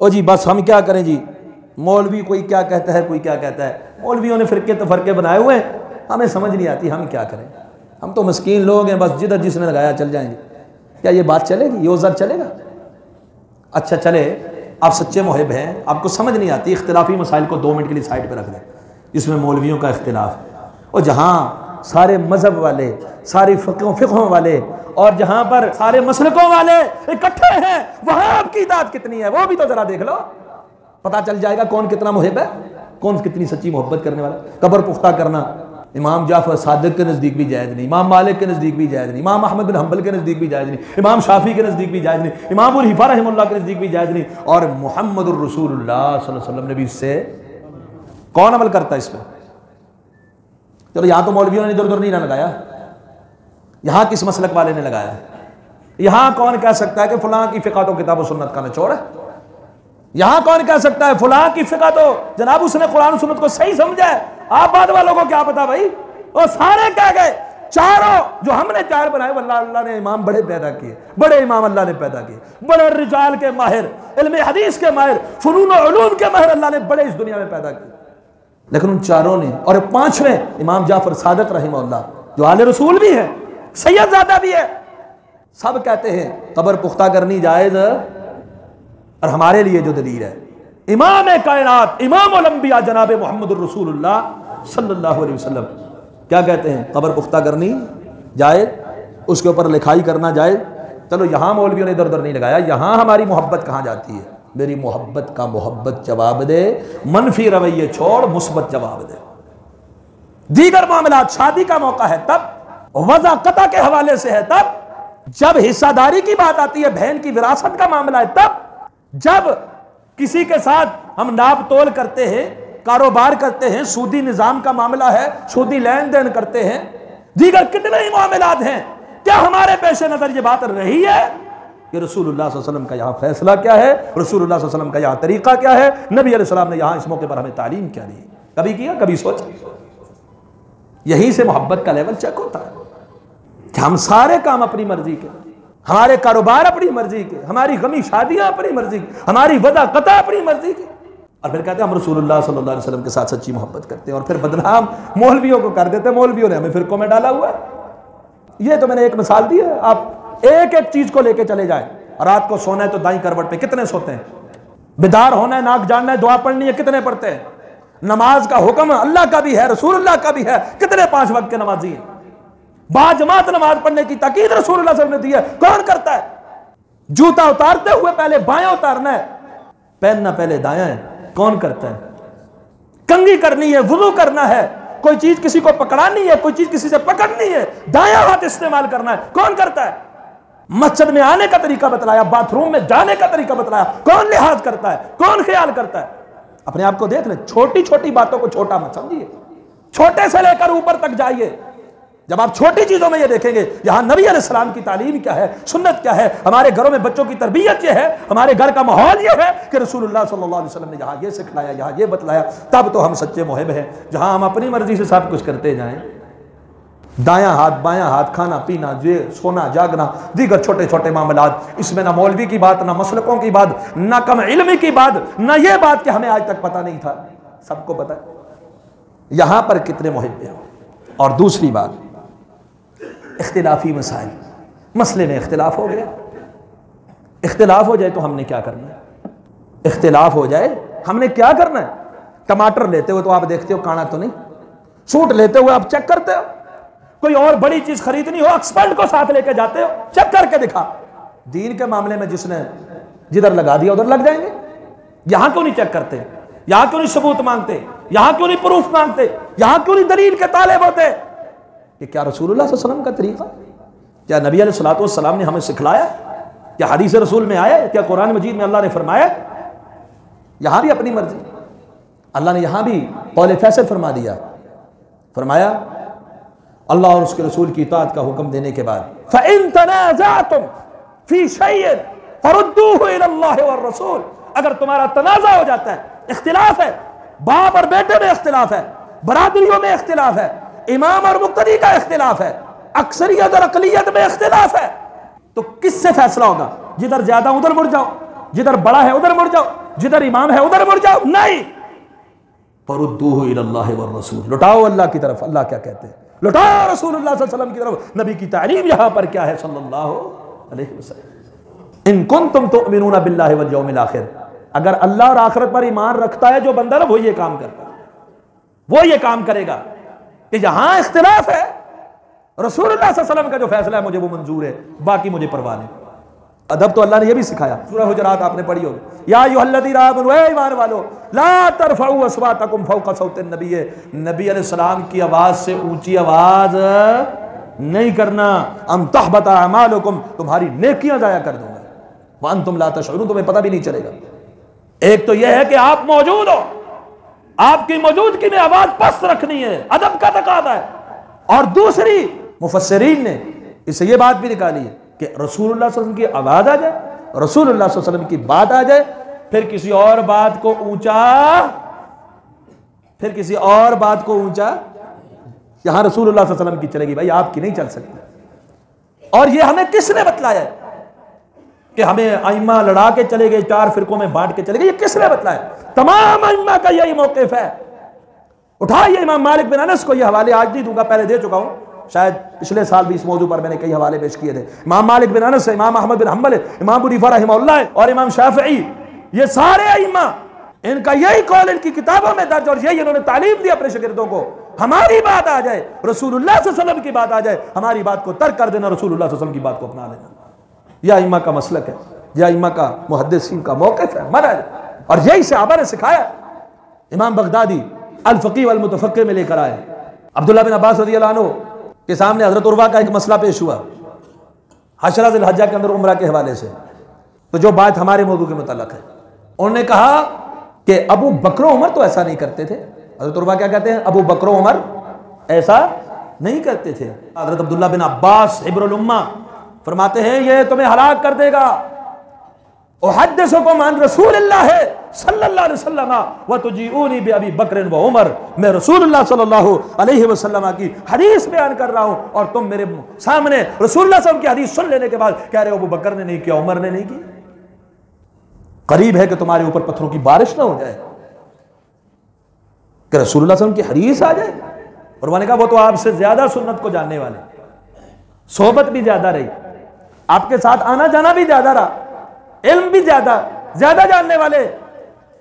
ओ जी बस हम क्या करें जी, मौलवी कोई क्या कहता है कोई क्या कहता है, मौलवियों ने फिरके तो फरके बनाए हुए हैं, हमें समझ नहीं आती हम क्या करें। हम तो मस्कीन लोग हैं, बस जिधर जिसने लगाया चल जाएंगे। क्या ये बात चलेगी? ये उज़र चलेगा? अच्छा चले, आप सच्चे मुहिब हैं, आपको समझ नहीं आती, इख्तिलाफी मसाइल को 2 मिनट के लिए साइड पर रख दें जिसमें मौलवियों का इख्तिलाफ है, और जहाँ सारे मजहब वाले, सारी फ़िक़्हों वाले और जहाँ पर सारे मसलकों वाले इकट्ठे हैं, वहाँ आपकी दाद कितनी है वो भी तो ज़रा देख लो, पता चल जाएगा कौन कितना मुहिब है, कौन कितनी सच्ची मोहब्बत करने वाला। कब्र पुख्ता करना इमाम जाफर सादिक के नज़दीक भी जायज़ नहीं, इमाम मालिक के नज़दीक भी जायज़ नहीं, इमाम अहमद बिन हम्बल के नज़दीक भी जायज़ नहीं, इमाम शाफी के नज़दीक भी जायज़ नहीं, इमाम अबू हनीफा रहमतुल्लाह के नज़दीक भी जायज़ नहीं, और मुहम्मदुर रसूलुल्लाह सल्लल्लाहु अलैहि वसल्लम ने भी इससे कौन अमल करता है इस पर? चलो यहाँ तो मौलवियों ने इधर उधर नहीं लगाया, यहाँ किस मसलक वाले ने लगाया? यहाँ कौन कह सकता है कि फलां की फ़िक़्ह तो किताब व सुन्नत का निचोड़ है? यहाँ कौन कह सकता है फलां की फ़िक़्ह तो जनाब उसने कुरान सुन्नत को सही समझा है? आप बाद वालों को क्या पता भाई? और सारे कह गए, चारों जो हमने 4 बनाए, अल्लाह ने इमाम बड़े पैदा किए, बड़े इमाम अल्लाह ने पैदा किए, बड़े रिजाल के माहिर, इल्म हदीस के माहिर, फुनून और उलूम के माहिर अल्लाह ने बड़े इस दुनिया में पैदा किए। लेकिन उन चारों ने, और 5वें इमाम जाफर सादिक रहमतुल्लाह जो आले रसूल भी है, सैयदजादा भी है, सब कहते हैं कब्र पुख्ता करनी जायज़। और हमारे लिए जो दलील है इमाम कायनात इमाम उल अंबिया जनाब मुहम्मदुर रसूलुल्लाह सल्लल्लाहु अलैहि वसल्लम क्या कहते हैं? कब्र पुख्ता करनी जायज़, उसके ऊपर लिखाई करना जायज़। चलो यहाँ मौलवियों ने इधर उधर नहीं लगाया, यहाँ हमारी मोहब्बत कहाँ जाती है? मेरी मोहब्बत का मोहब्बत जवाब दे, मनफी रवैये छोड़, मुस्बत जवाब दे। दीगर मामला, शादी का मौका है तब, वज़ा कता के हवाले से है तब, जब हिस्सादारी की बात आती है, बहन की विरासत का मामला है तब, जब किसी के साथ हम नाप तोल करते हैं, कारोबार करते हैं, सूदी निजाम का मामला है, सूदी लेन देन करते हैं, दीगर कितने ही मामलात हैं। क्या हमारे पेश नजर ये बात रही है कि रसूलुल्लाह सल्लल्लाहु अलैहि वसल्लम का यहाँ फैसला क्या है, रसूलुल्लाह सल्लल्लाहु अलैहि वसल्लम का यहाँ तरीका क्या है, नबी अलैहि सलाम ने यहाँ इस मौके पर हमें तालीम क्या दी? कभी किया? कभी सोचा? यहीं से मोहब्बत का लेवल चेक होता है कि हम सारे काम अपनी मर्जी के, हमारे कारोबार अपनी मर्जी के, हमारी गमी शादियां अपनी मर्जी की, हमारी वदा कता अपनी मर्जी की, और फिर कहते हैं हम रसूलुल्लाह सल्लल्लाहु अलैहि वसल्लम के साथ सच्ची मोहब्बत करते हैं, और फिर बदनाम मौलवियों को कर देते हैं। मौलवियों ने हमें फिरकों में डाला हुआ है। ये तो मैंने एक मिसाल दी है, आप एक एक चीज को लेके चले जाए। रात को सोना है तो दाई करवट पे कितने सोते हैं? बेदार होना है, नाक जानना है, दुआ पढ़नी है, कितने पढ़ते हैं? नमाज का हुक्म अल्लाह का भी है, रसूलुल्लाह का भी है, कितने 5 वक्त के नमाजी हैं? बाजमात नमाज पढ़ने की ताकीद रसूलुल्लाह सल्लल्लाहु अलैहि वसल्लम ने दी है, कौन करता है? जूता उतारते हुए पहले बायां उतारना है, पहनना पहले दायां है, कौन करता है? कंघी करनी है, वुजू करना है, कोई चीज किसी को पकड़ानी है, कोई चीज किसी से पकड़नी है, दायां हाथ इस्तेमाल करना है, कौन करता है? मस्जिद में आने का तरीका बतलाया, बाथरूम में जाने का तरीका बतलाया, कौन लिहाज करता है, कौन ख्याल करता है? अपने आप को देख ले, छोटी छोटी बातों को छोटा मत समझिए, छोटे से लेकर ऊपर तक जाइए। जब आप छोटी चीजों में ये देखेंगे यहाँ नबी अलैहिस्सलाम की तालीम क्या है, सुन्नत क्या है, हमारे घरों में बच्चों की तरबियत ये है, हमारे घर का माहौल ये है कि रसूलुल्लाह सल्लल्लाहु अलैहि वसल्लम ने यहाँ ये सिखलाया, यहाँ ये बतलाया, तब तो हम सच्चे मुहिब हैं। जहाँ हम अपनी मर्जी से सब कुछ करते जाएं, दायां हाथ बायां हाथ, खाना पीना, सोना जागना, दीगर छोटे छोटे मामलात, इसमें ना मौलवी की बात, ना मसलकों की बात, ना कम इल्मी की बात, ना ये बात कि हमें आज तक पता नहीं था, सबको पता है। यहाँ पर कितने मुहिब हैं। और दूसरी बात, इख्तिलाफी मसाइल, मसले में इख्तिलाफ हो गया, इख्तिलाफ हो जाए तो हमने क्या करना है? इख्तिलाफ हो जाए हमने क्या करना है? टमाटर लेते हो तो आप देखते हो काना तो नहीं, सूट लेते हुए आप चेक करते हो, कोई और बड़ी चीज खरीदनी हो एक्सपर्ट को साथ लेके जाते हो, चेक करके दिखा। दीन के मामले में जिसने जिधर लगा दिया उधर लग जाएंगे। यहां क्यों नहीं चेक करते? यहां क्यों नहीं सबूत मांगते? यहां क्यों नहीं प्रूफ मांगते? यहां क्यों नहीं दलील के तालिब होते? कि क्या रसूलुल्लाह सल्लल्लाहु अलैहि वसल्लम का तरीका, क्या नबी अलैहिस्सलातु वस्सलाम ने हमें सिखलाया, क्या हदीस रसूल में आया, क्या कुरान मजीद में अल्लाह ने फरमाया? यहां भी अपनी मर्जी, अल्लाह ने यहां भी कौल फैसल फरमा दिया, फरमाया अल्लाह और उसके रसूल की इताअत का हुक्म देने के बाद फ़इन तनाज़अतुम फ़ी शैइन फरुद्दूहु इलल्लाहि वर रसूल, अगर तुम्हारा तनाज़ा हो जाता है, इख्तिलाफ है, बाप और बेटे में इख्तिलाफ है, बरादरियों में इख्तिलाफ है, इमाम और मुक्तदी का इख्तिलाफ है, अक्सरियत और अक़लियत में इख्तिलाफ है, तो किससे फैसला होगा? जिधर ज्यादा उधर मुड़ जाओ, जिधर बड़ा है उधर मुड़ जाओ, जिधर इमाम है उधर मुड़ जाओ, नहीं, फरुद्दूहु इलल्लाहि वर रसूल, लुटाओ अल्लाह की तरफ। अल्लाह क्या कहते हैं? लुटाओ रसूलुल्लाह सल्लल्लाहु अलैहि वसल्लम की तरफ। नबी की तारीफ यहां पर क्या है? सल्लल्लाहु अलैहि वसल्लम। इन कुंतुम तुमिनूना बिल्लाहि वल यौमिल आखिर, अगर अल्लाह और आखिरत पर ईमान रखता है जो बंदा ना, वो ये काम करता है, वो ये काम करेगा कि जहां इख्तिलाफ है रसूलुल्लाह सल्लल्लाहु अलैहि वसल्लम का जो फैसला है मुझे वो मंजूर है, बाकी मुझे परवाह नहीं। अदब तो अल्लाह ने ये भी सिखाया, सूरह हुजरात आपने पढ़ी होगी, या अय्युहल्लज़ीना आमनू, ए ईमान वालो, ला तरफऊ अस्वातकुम फौका सौतिन नबी, नबी अलैहिस्सलाम की आवाज से ऊंची आवाज नहीं करना, अम तहबता अमालुकुम, तुम्हारी नेकियां जाया कर दूंगा, व अंतुम ला तशऊरून, तुम्हें पता भी नहीं चलेगा। एक तो यह है कि आप मौजूद हो, आपकी मौजूदगी में आवाज पस्त रखनी है, अदब का तकादा है। और दूसरी, मुफस्सिरीन ने इससे यह बात भी निकाली है कि रसूलुल्लाह सल्लल्लाहु अलैहि वसल्लम की आवाज आ जाए, रसूलुल्लाह सल्लल्लाहु अलैहि वसल्लम की बात आ जाए, फिर किसी और बात को ऊंचा, यहां रसूलुल्लाह सल्लल्लाहु अलैहि वसल्लम की चलेगी, भाई आपकी नहीं चल सकती। और यह हमें किसने बतलाया कि हमें अइम्मा लड़ा के चले गए, 4 फिरकों में बांट के चले गए? ये किसने बतलाया? तमाम अइम्मा का यही मौक़िफ़ है। उठाइए इमाम मालिक बिन अनस को, ये हवाले आज नहीं दूंगा, पहले दे चुका हूं, शायद पिछले साल भी इस मौजू पर मैंने कई हवाले पेश किए थे। इमाम मालिक बिन अनस है, इमाम अहमद बिन हम्बल है, इमाम अबू हनीफा रहमहुल्लाह है, और इमाम शाफिई, ये सारे अइम्मा, इनका यही कौल इनकी किताबों में दर्ज, और यही इन्होंने तालीम दी अपने शागिर्दों को, हमारी बात आ जाए, रसूलुल्लाह सल्लल्लाहु अलैहि वसल्लम की बात आ जाए, हमारी बात को तर्क कर देना, रसूलुल्लाह सल्लल्लाहु अलैहि वसल्लम की बात को अपना लेना। यह अइम्मा का मसलक है, यह अइम्मा का मुहद्दिसीन का मौक़िफ़ है, मनहज, और यही सहाबा ने सिखाया। इमाम बगदादी अल फ़क़ीह वल मुतफ़क्किह में लेकर आए, अब्दुल्लाह बिन अब्बास रज़ियल्लाहु अन्हु के सामने हज़रत उर्वा का एक मसला पेश हुआ, हशरा ज़िल-हज्जा के अंदर उम्रा के हवाले से, तो जो बात हमारे मौजू के मुताल्लिक़ है, उन्होंने कहा कि अबू बकर उमर तो ऐसा नहीं करते थे। हज़रत उर्वा क्या कहते हैं? अबू बकर उमर ऐसा नहीं करते थे। हज़रत अब्दुल्ला बिन अब्बास हिब्रुल उम्मा फरमाते हैं, ये तुम्हें हलाक कर देगा। उहद्दिसुकुम अन रसूलिल्लाह सल्लल्लाहु अलैहि वसल्लम व तुजीऊनी बि अबी बकर व उमर, मैं रसूलुल्लाह सल्लल्लाहु अलैहि वसल्लम की हदीस बयान कर रहा हूं और तुम मेरे सामने रसूलुल्लाह सल्लल्लाहु अलैहि वसल्लम की हदीस सुन लेने के बाद कह रहे हो अबू बकर ने नहीं किया, उमर ने नहीं की। करीब है कि तुम्हारे ऊपर पत्थरों की बारिश ना हो जाए कि रसूलुल्लाह सल्लल्लाहु अलैहि वसल्लम की हदीस आ जाए। और मैंने कहा वो तो आपसे ज्यादा सुन्नत को जानने वाले, सोहबत भी ज्यादा रही, आपके साथ आना जाना भी ज्यादा रहा, इल्म भी ज्यादा जानने वाले।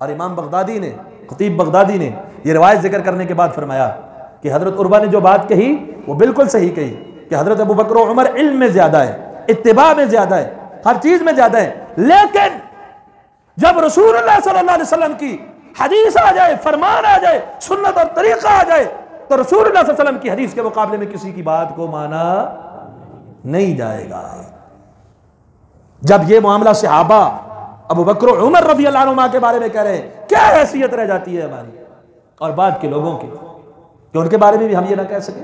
और इमाम बगदादी ने, खतीब बगदादी ने यह रिवायत जिक्र करने के बाद फरमाया कि हजरत उर्वा ने जो बात कही वो बिल्कुल सही कही कि हजरत अबू बकर और उमर इल्म में ज्यादा है, इत्तिबा में ज्यादा है, हर चीज में ज्यादा है। लेकिन जब रसूलुल्लाह सल्लल्लाहु अलैहि वसल्लम की हदीस आ जाए, फरमान आ जाए, सुन्नत और तरीका आ जाए, तो रसूलुल्लाह सल्लल्लाहु अलैहि वसल्लम की हदीस के मुकाबले में किसी की बात को माना नहीं जाएगा। जब ये मामला सहाबा अबू बकर और उमर रज़ियल्लाहु अन्हुमा के बारे में कह रहे हैं, क्या हैसियत रह जाती है हमारी और बाद के लोगों की कि उनके बारे में भी हम ये ना कह सके।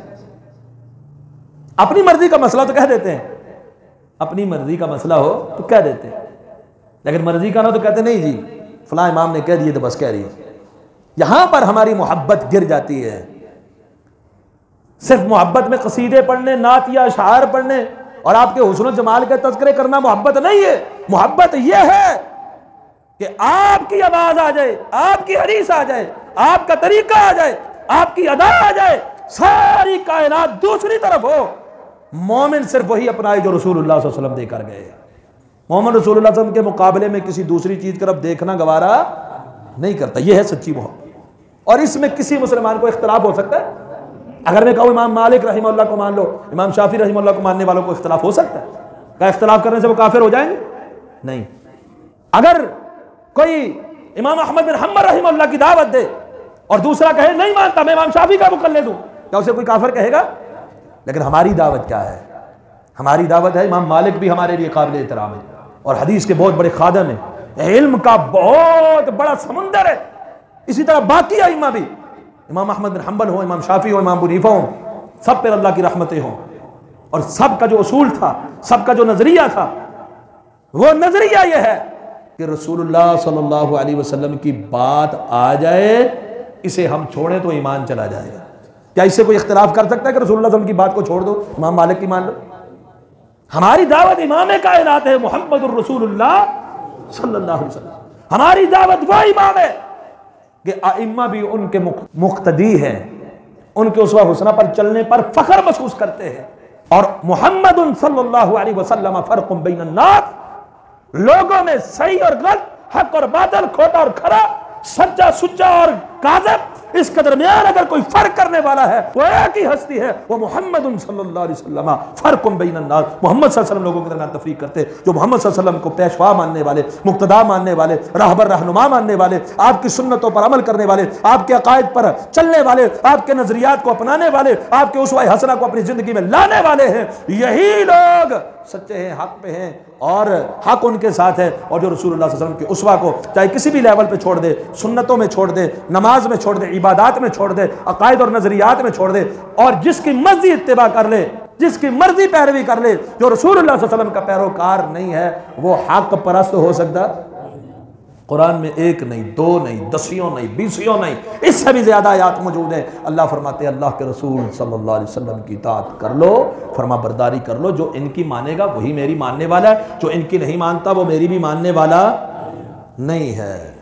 अपनी मर्जी का मसला तो कह देते हैं, अपनी मर्जी का मसला हो तो कह देते हैं, लेकिन मर्जी का ना तो कहते नहीं जी फलां इमाम ने कह दिए तो बस कह रही है। यहां पर हमारी मोहब्बत गिर जाती है। सिर्फ मोहब्बत में कसीदे पढ़ने, नात या अशआर पढ़ने और आपके हुस्न और जमाल के तज़किरे करना मोहब्बत नहीं है। मोहब्बत यह है कि आपकी आवाज आ जाए, आपकी हदीस आ जाए, आपका तरीका आ जाए, आपकी अदा आ जाए, सारी कायनात दूसरी तरफ हो। मोमिन सिर्फ वही अपनाए जो रसूलुल्लाह सल्लल्लाहु अलैहि वसल्लम देकर गए। मोमिन रसूलुल्लाह सल्लल्लाहु अलैहि वसल्लम के मुकाबले में किसी दूसरी चीज की तरफ देखना गवारा नहीं करता। यह है सच्ची मोहब्बत। और इसमें किसी मुसलमान को इख्तिलाफ हो सकता है। अगर मैं कहूँ इमाम मालिक रहिमहुल्लाह को मान लो, इमाम शाफी रहिमहुल्लाह को मानने वालों को इख्तिलाफ हो सकता है? क्या इख्तिलाफ करने से वो काफिर हो जाएंगे? नहीं। अगर कोई इमाम अहमद बिन हम्बल रहिमहुल्लाह की दावत दे और दूसरा कहे नहीं मानता मैं इमाम शाफी का मुकल्लिद हूं, क्या उसे कोई काफिर कहेगा? लेकिन हमारी दावत क्या है? हमारी दावत है इमाम मालिक भी हमारे लिए काबिल एहतराम है और हदीस के बहुत बड़े खादम है, इल्म का बहुत बड़ा समुंदर है। इसी तरह बाकी अइम्मा भी, इमाम अहमद बिन हम्बल हो, इमाम शाफी हो, इमाम अबू हनीफा हो, सब पर अल्लाह की रहमतें हों। और सबका जो उसूल था, सबका जो नजरिया था, वो नजरिया यह है कि रसूलुल्लाह सल्लल्लाहु अलैहि वसल्लम की बात आ जाए, इसे हम छोड़ें तो ईमान चला जाएगा। क्या इससे कोई इख्तिलाफ कर सकता है कि रसूलुल्लाह सल्लल्लाहु अलैहि वसल्लम की बात को छोड़ दो, इमाम मालिक की मान लो? हमारी दावत इमाम कायनात है मुहम्मदुर रसूलुल्लाह सल्लल्लाहु अलैहि वसल्लम। हमारी दावत वो इमाम है कि आइम्मा भी उनके मुक्तदी हैं, उनके उसवा हुस्ना पर चलने पर फख्र महसूस करते हैं। और मुहम्मद सल्लल्लाहु अलैहि वसल्लम फर्क़ुम बैनन नास, लोगों में सही और गलत, हक और बातिल, खोटा और खरा, सच्चा सुच्चा और काज़िब, इसके दरमियान अगर कोई फर्क करने वाला है वो एक ही हस्ती है, वो मोहम्मद सल्लल्लाहु अलैहि वसल्लम फर्क़ुम बैनन नास। मोहम्मद सल्लल्लाहु अलैहि वसल्लम लोगों के दरमियान तफरीक करते, जो मोहम्मद सल्लल्लाहु अलैहि वसल्लम को पेशवा मानने वाले, मुक्तदा मानने वाले, रहबर रहनुमा मानने वाले, आपकी सुन्नतों पर अमल करने वाले, आपके अकायद पर चलने वाले, आपके नजरियात को अपनाने वाले, आपके उसवा हसना को अपनी जिंदगी में लाने वाले हैं, यही लोग सच्चे हैं, हक पे हैं और हक उनके साथ है। और जो रसूलुल्लाह सल्लल्लाहु अलैहि वसल्लम के उसवा को चाहे किसी भी लेवल पे छोड़ दे, सुन्नतों में छोड़ दे, नमाज में छोड़ दे, इबादत में छोड़ दे, अकायद और नजरियात में छोड़ दे, और जिसकी मर्जी इत्तिबा कर ले, जिसकी मर्जी पैरवी कर ले, जो रसूलुल्लाह सल्लल्लाहु अलैहि वसल्लम का पैरोकार नहीं है, वो हक परस्त हो सकता। कुरान में एक नहीं, दो नहीं, दसियों नहीं, बीसियों नहीं, इससे भी ज्यादा आयात मौजूद है। अल्लाह फरमाते हैं अल्लाह के रसूल सल्लल्लाहु अलैहि वसल्लम की इताअत कर लो, फरमा बरदारी कर लो। जो इनकी मानेगा वही मेरी मानने वाला है, जो इनकी नहीं मानता वो मेरी भी मानने वाला नहीं है।